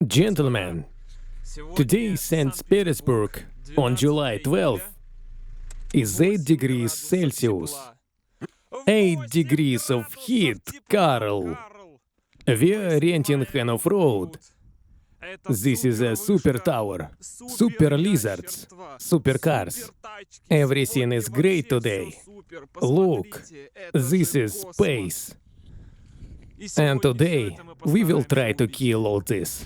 Gentlemen, today St. Petersburg on July 12th is 8 degrees Celsius. 8 degrees of heat, Carl. We are renting Hanov Road. This is a super tower, super lizards, super cars. Everything is great today. Look, this is space. And today we will try to kill all this.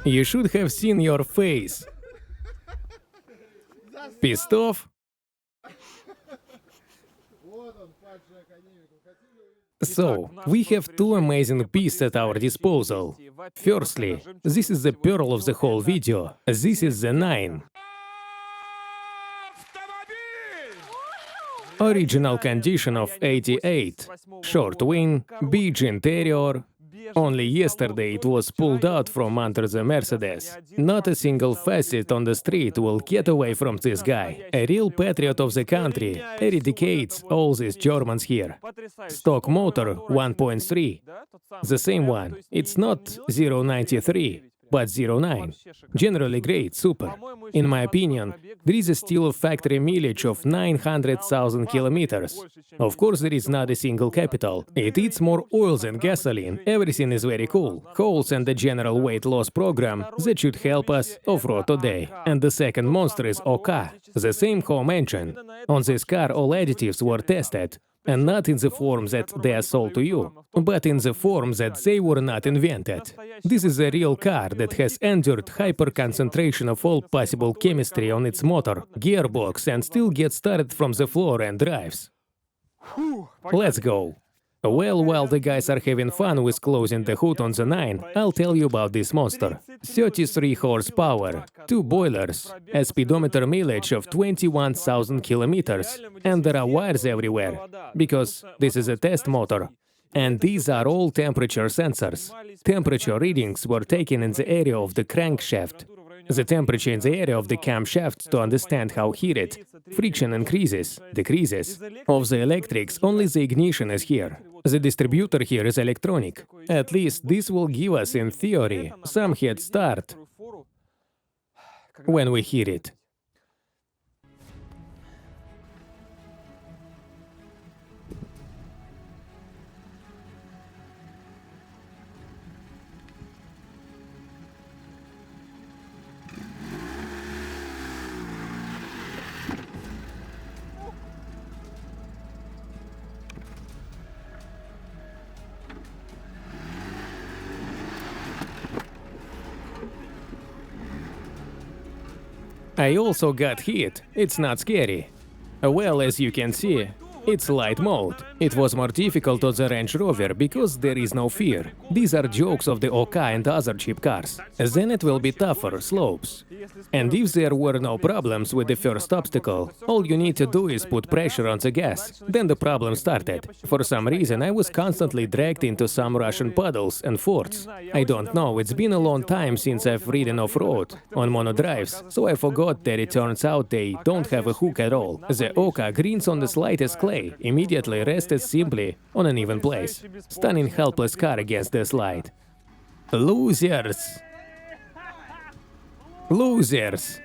You should have seen your face. Pissed off? So, we have two amazing pieces at our disposal. Firstly, this is the pearl of the whole video. This is the 9. Original condition of 88. Short wing, beige interior. Only yesterday it was pulled out from under the Mercedes. Not a single facet on the street will get away from this guy. A real patriot of the country, eradicates all these Germans here. Stock motor 1.3. The same one. It's not 093, but 09. Generally great, super. In my opinion, there is still a factory mileage of 900,000 kilometers. Of course, there is not a single capital. It eats more oil than gasoline. Everything is very cool. Holes and the general weight loss program that should help us off-road today. And the second monster is OK, the same home engine. On this car all additives were tested. And not in the form that they are sold to you, but in the form that they were not invented. This is a real car that has endured hyper-concentration of all possible chemistry on its motor, gearbox, and still gets started from the floor and drives. Let's go. Well, while the guys are having fun with closing the hood on the 9, I'll tell you about this monster. 33 horsepower, 2 boilers, a speedometer mileage of 21,000 kilometers, and there are wires everywhere, because this is a test motor. And these are all temperature sensors. Temperature readings were taken in the area of the crankshaft. The temperature in the area of the camshaft to understand how heated, friction increases, decreases. Of the electrics, only the ignition is here. The distributor here is electronic. At least this will give us, in theory, some head start when we hear it. I also got hit. It's not scary. Well, as you can see, it's light mode. It was more difficult on the Range Rover because there is no fear. These are jokes of the OK and other cheap cars. Then it will be tougher, slopes. And if there were no problems with the first obstacle, all you need to do is put pressure on the gas. Then the problem started. For some reason I was constantly dragged into some Russian puddles and forts. I don't know, it's been a long time since I've ridden off-road on monodrives, so I forgot that it turns out they don't have a hook at all. The OK greens on the slightest clay, immediately rested simply on an even place. Stunning helpless car against the slide. Losers! Losers!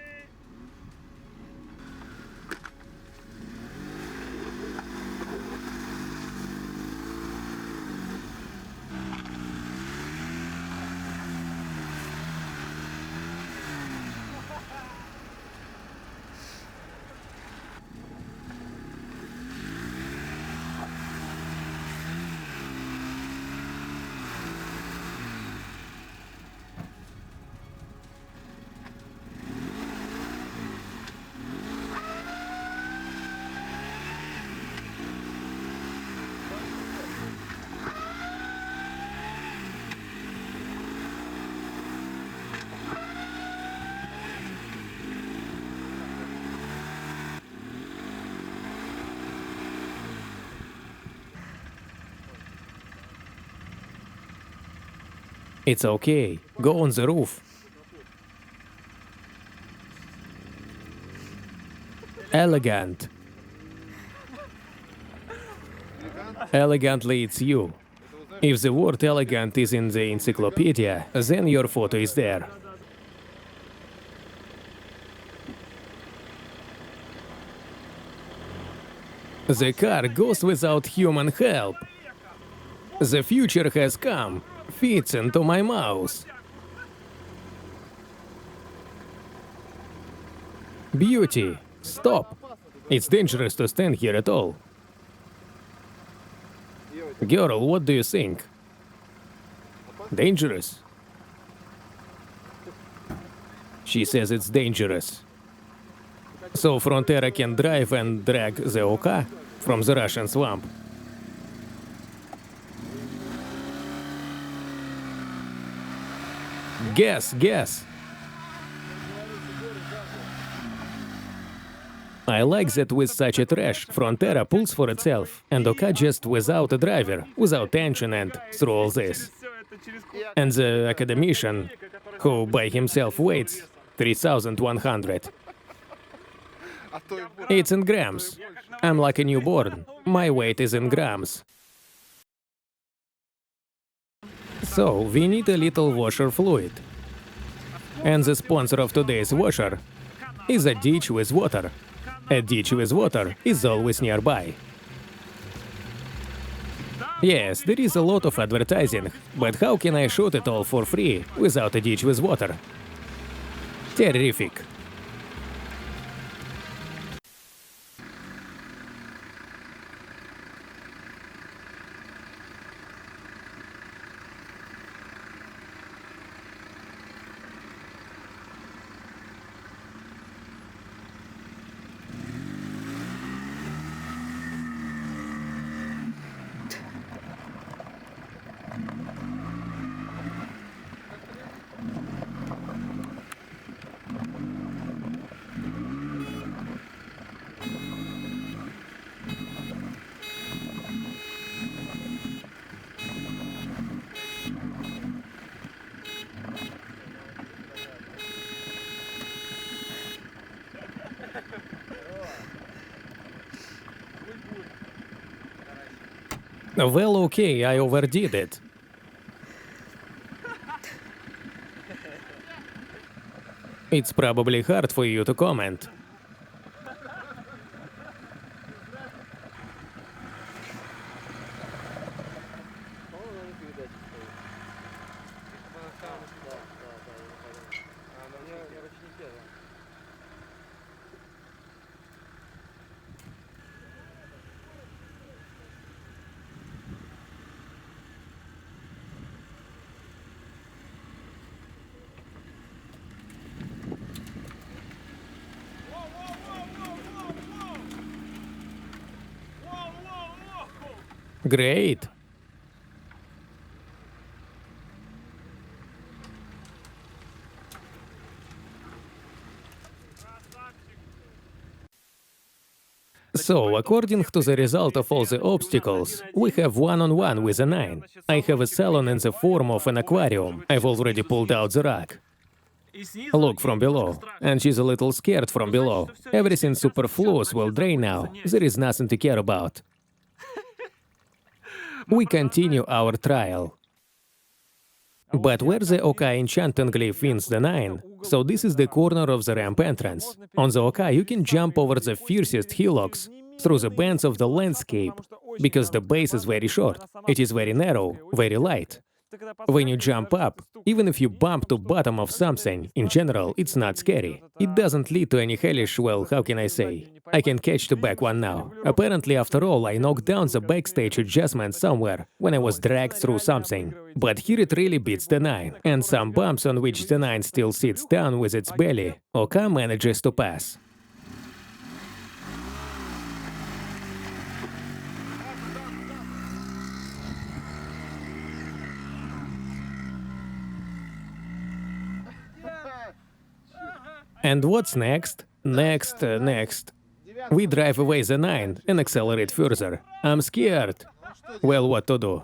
It's okay. Go on the roof. Elegant. Elegantly, it's you. If the word elegant is in the encyclopedia, then your photo is there. The car goes without human help. The future has come. Fits into my mouse. Beauty. Stop. It's dangerous to stand here at all. Girl, what do you think? Dangerous? She says it's dangerous. So Frontera can drive and drag the OK from the Russian swamp. Guess. I like that with such a trash, Frontera pulls for itself, and OK just without a driver, without tension and through all this. And the academician, who by himself weighs 3,100. It's in grams. I'm like a newborn. My weight is in grams. So, we need a little washer fluid. And the sponsor of today's washer is a ditch with water. A ditch with water is always nearby. Yes, there is a lot of advertising, but how can I shoot it all for free without a ditch with water? Terrific. Well, okay, I overdid it. It's probably hard for you to comment. Great. So, according to the result of all the obstacles, we have one-on-one with a 9. I have a salon in the form of an aquarium. I've already pulled out the rug. Look from below, and she's a little scared from below. Everything superfluous will drain now. There is nothing to care about. We continue our trial. But where the OK enchanting glyph wins the 9, so this is the corner of the ramp entrance. On the OK you can jump over the fiercest hillocks through the bends of the landscape, because the base is very short, it is very narrow, very light. When you jump up, even if you bump to bottom of something, in general, it's not scary. It doesn't lead to any hellish, well, how can I say? I can catch the back one now. Apparently, after all, I knocked down the backstage adjustment somewhere, when I was dragged through something. But here it really beats the 9, and some bumps on which the 9 still sits down with its belly, OK manages to pass. And what's next? Next. We drive away the 9 and accelerate further. I'm scared. Well, what to do?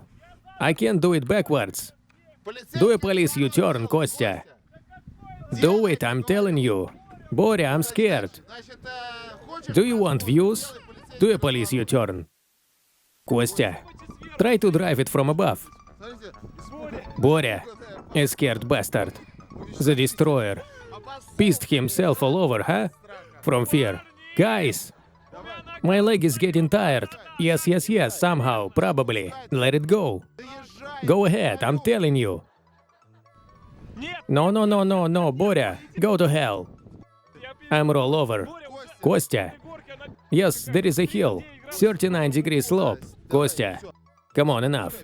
I can't do it backwards. Do a police U-turn, Kostya. Do it, I'm telling you. Боря, I'm scared. Do you want views? Do a police U-turn. Kostya, try to drive it from above. Боря, a scared bastard. The destroyer. Pissed himself all over, huh? From fear. Guys! My leg is getting tired. Yes, yes, yes, somehow, probably. Let it go. Go ahead, I'm telling you. No, no, no, no, no, Боря, go to hell. I'm roll over. Kostya. Yes, there is a hill. 39-degree slope. Kostya. Come on, enough.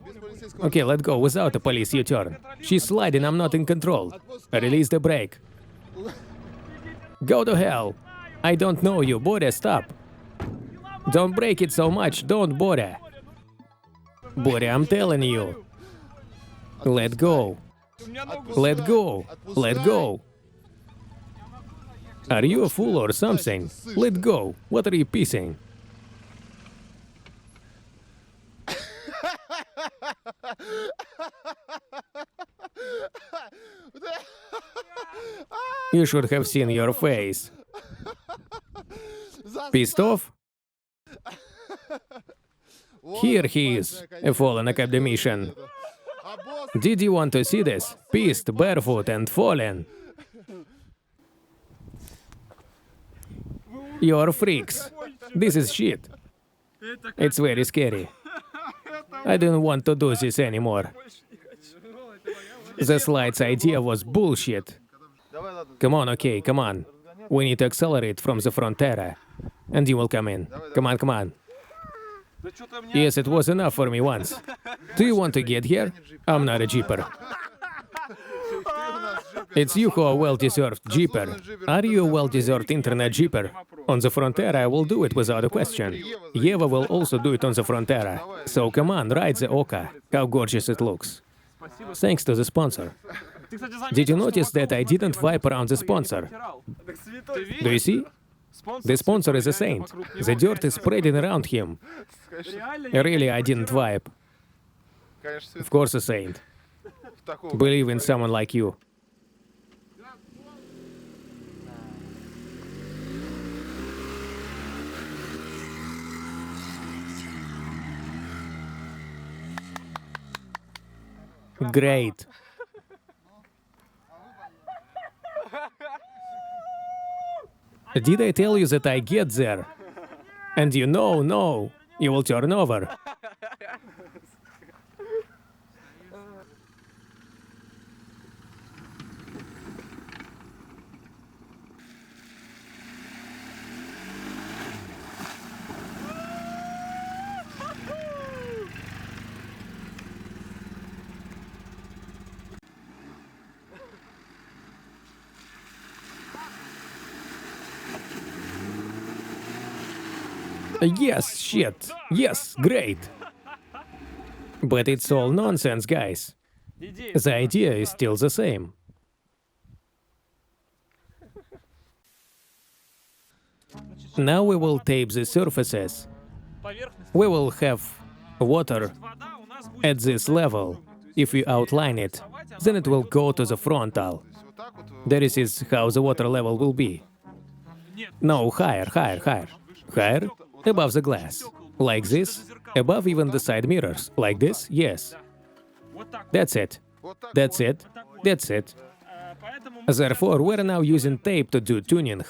Okay, let go without a police U-turn. She's sliding, I'm not in control. Release the brake. Go to hell. I don't know you, Боря, stop. Don't break it so much, don't, Боря. Боря, I'm telling you. Let go. Let go. Let go. Are you a fool or something? Let go. What are you pissing? You should have seen your face. Pissed off? Here he is, a fallen academician. Did you want to see this? Pissed, barefoot and fallen. You're freaks. This is shit. It's very scary. I don't want to do this anymore. The slide's idea was bullshit. Come on, okay, come on. We need to accelerate from the Frontera. And you will come in. Come on, come on. Yes, it was enough for me once. Do you want to get here? I'm not a jeeper. It's you who are well-deserved jeeper. Are you a well-deserved internet jeeper? On the Frontera, I will do it without a question. Yeva will also do it on the Frontera. So come on, ride the Oka. How gorgeous it looks. Thanks to the sponsor. Did you notice that I didn't wipe around the sponsor? Do you see? The sponsor is a saint. The dirt is spreading around him. Really, I didn't wipe. Of course a saint. Believe in someone like you. Great. Did I tell you that I get there? And you know, no, you will turn over. Yes, shit. Yes, great. But it's all nonsense, guys. The idea is still the same. Now we will tape the surfaces. We will have water at this level. If we outline it, then it will go to the frontal. That is how the water level will be. No, higher, higher, higher. Higher? Above the glass. Like this? Above even the side mirrors. Like this? Yes. That's it. That's it. That's it. Therefore, we're now using tape to do tuning.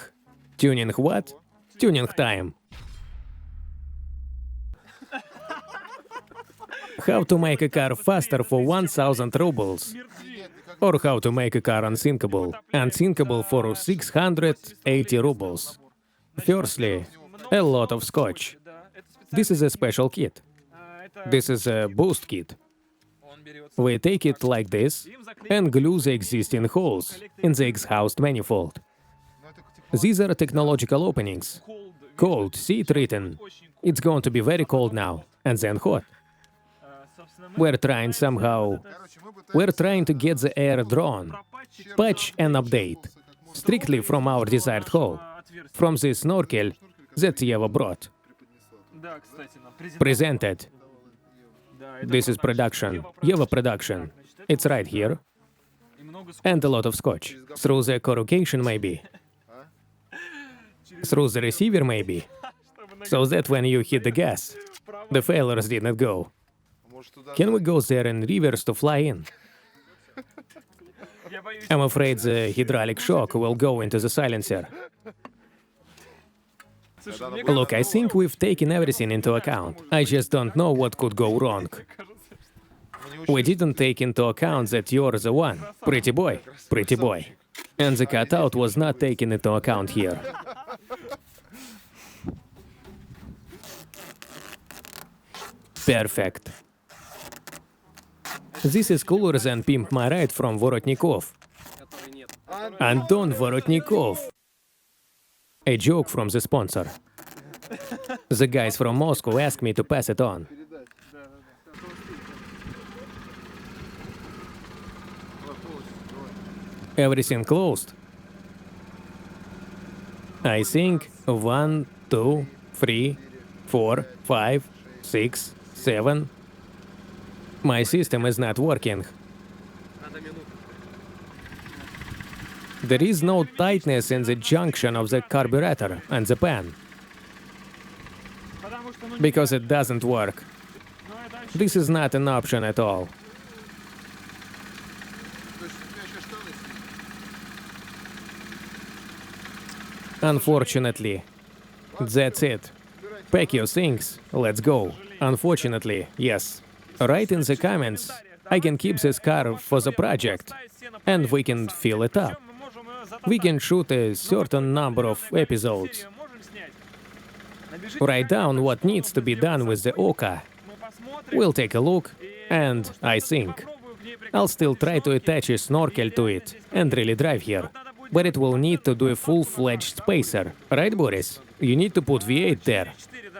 Tuning what? Tuning time. How to make a car faster for 1000 rubles. Or how to make a car unsinkable. Unsinkable for 680 rubles. Firstly, a lot of scotch. This is a special kit. This is a boost kit. We take it like this and glue the existing holes in the exhaust manifold. These are technological openings. Cold, see it written. It's going to be very cold now, and then hot. We're trying to get the air drawn, patch and update, strictly from our desired hole, from the snorkel that Yeva brought. Presented. This is production, Yeva production. It's right here. And a lot of scotch. Through the corrugation, maybe. Through the receiver, maybe. So that when you hit the gas, the failures did not go. Can we go there in reverse to fly in? I'm afraid the hydraulic shock will go into the silencer. Look, I think we've taken everything into account. I just don't know what could go wrong. We didn't take into account that you're the one. Pretty boy. Pretty boy. And the cutout was not taken into account here. Perfect. This is cooler than Pimp My Ride from Vorotnikov. Anton Vorotnikov. A joke from the sponsor. The guys from Moscow asked me to pass it on. Everything closed. I think 1, 2, 3, 4, 5, 6, 7. My system is not working. There is no tightness in the junction of the carburetor and the pan. Because it doesn't work. This is not an option at all. Unfortunately. That's it. Pack your things, let's go. Unfortunately, yes. Write in the comments, I can keep this car for the project, and we can fill it up. We can shoot a certain number of episodes. Write down what needs to be done with the Oka. We'll take a look, and I think I'll still try to attach a snorkel to it and really drive here. But it will need to do a full-fledged spacer. Right, Boris? You need to put V8 there.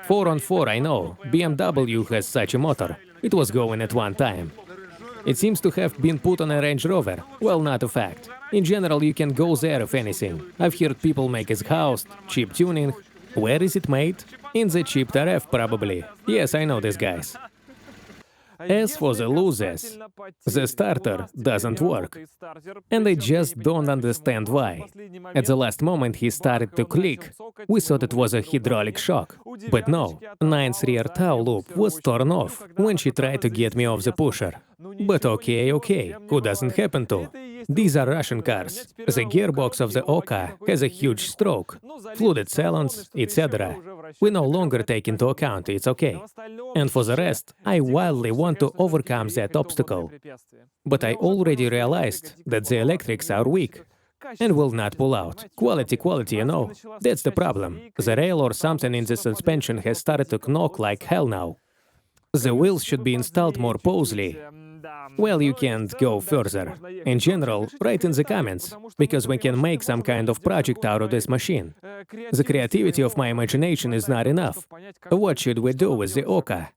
4-on-4, I know. BMW has such a motor. It was going at one time. It seems to have been put on a Range Rover. Well, not a fact. In general, you can go there if anything. I've heard people make it housed, cheap tuning. Where is it made? In the cheap RF, probably. Yes, I know these guys. As for the losers, the starter doesn't work. And I just don't understand why. At the last moment he started to click. We thought it was a hydraulic shock. But no, Nine's rear tow loop was torn off when she tried to get me off the pusher. But okay, who doesn't happen to? These are Russian cars. The gearbox of the Oka has a huge stroke, flooded salons, etc. We no longer take into account, it's okay. And for the rest, I wildly want to overcome that obstacle. But I already realized that the electrics are weak and will not pull out. Quality, you know. That's the problem. The rail or something in the suspension has started to knock like hell now. The wheels should be installed more posely. Well, you can't go further. In general, write in the comments, because we can make some kind of project out of this machine. The creativity of my imagination is not enough. What should we do with the Oka?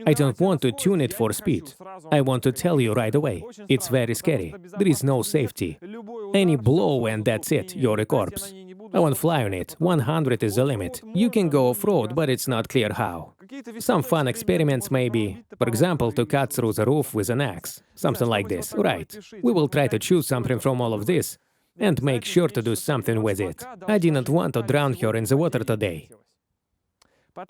I don't want to tune it for speed. I want to tell you right away. It's very scary. There is no safety. Any blow and that's it, you're a corpse. I won't fly on it. 100 is the limit. You can go off-road, but it's not clear how. Some fun experiments maybe. For example, to cut through the roof with an axe. Something like this. Right. We will try to choose something from all of this and make sure to do something with it. I didn't want to drown her in the water today.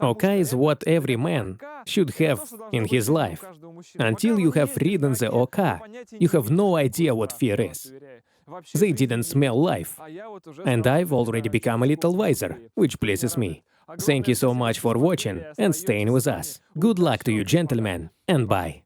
Oka is what every man should have in his life. Until you have ridden the Oka, you have no idea what fear is. They didn't smell life. And I've already become a little wiser, which pleases me. Thank you so much for watching and staying with us. Good luck to you, gentlemen, and bye.